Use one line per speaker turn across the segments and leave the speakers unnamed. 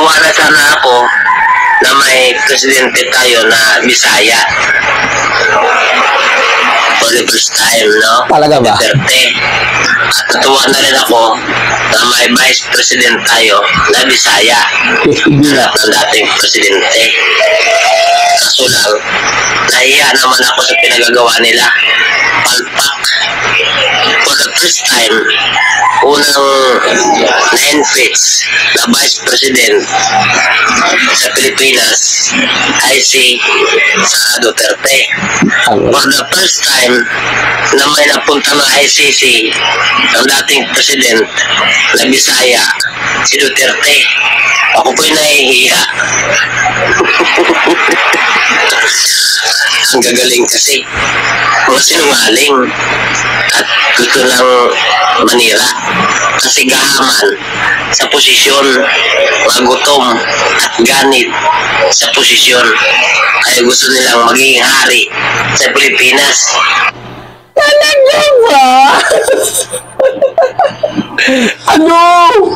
Natuwa na sana ako na may presidente tayo na Bisaya. For the first time, no?
Talaga ba?
Duterte. At natuwa na rin ako na may vice president tayo na Bisaya. Anak ng dating presidente. Kaso lang, nahiya naman ako sa pinagagawa nila. Palpak. For the first time, unang na-enfits na vice president sa Pilipinas ay si Sara Duterte. For the first time na may napunta ng ICC ng dating president na Bisaya, si Duterte. Ako po'y nahihiya. Ang gagaling kasi. Mga sinungaling. At gusto lang manira. Kasi gahaman sa posisyon, magutom at ganit sa posisyon. Kaya gusto nilang maging hari sa Pilipinas.
Talaga ba? Ano?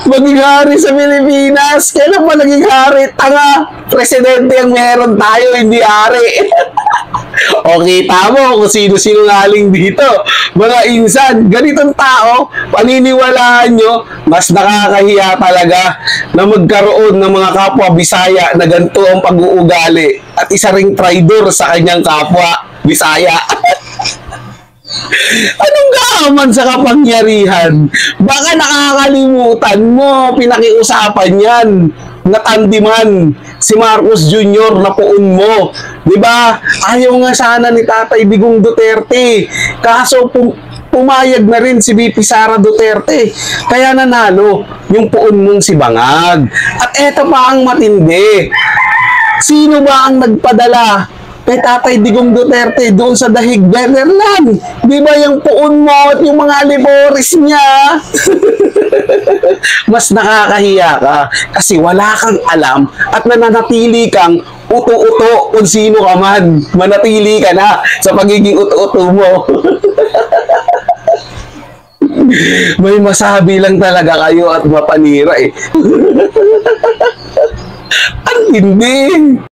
Maging hari sa Pilipinas? Kailan ba naging hari? Tanga, presidente ang meron tayo, hindi hari. O kita mo kung sino-sino ngaling dito. Mga insan, ganitong tao, paniniwalaan nyo, mas nakakahiya talaga na magkaroon ng mga kapwa Bisaya na ganito ang pag-uugali at isa ring traidor sa kanyang kapwa Bisaya. Anong gaman sa kapangyarihan? Baka nakakalimutan mo, pinakiusapan yan, natandiman si Marcos Jr. na puon mo. Diba? Ayaw nga sana ni Tatay Digong Duterte. Kaso pumayag na rin si VP Sara Duterte. Kaya nanalo yung puon mong si Bangag. At eto pa ang matindi. Sino ba ang nagpadala kay Tatay Digong Duterte doon sa Dahig Netherland? Di ba yung puon mo at yung mga liboris niya? Mas nakakahiya ka kasi wala kang alam at nananatili kang uto-uto kung sino ka man. Manatili ka na sa pagiging uto-uto mo. May masabi lang talaga kayo at mapanira eh. Ang hindi.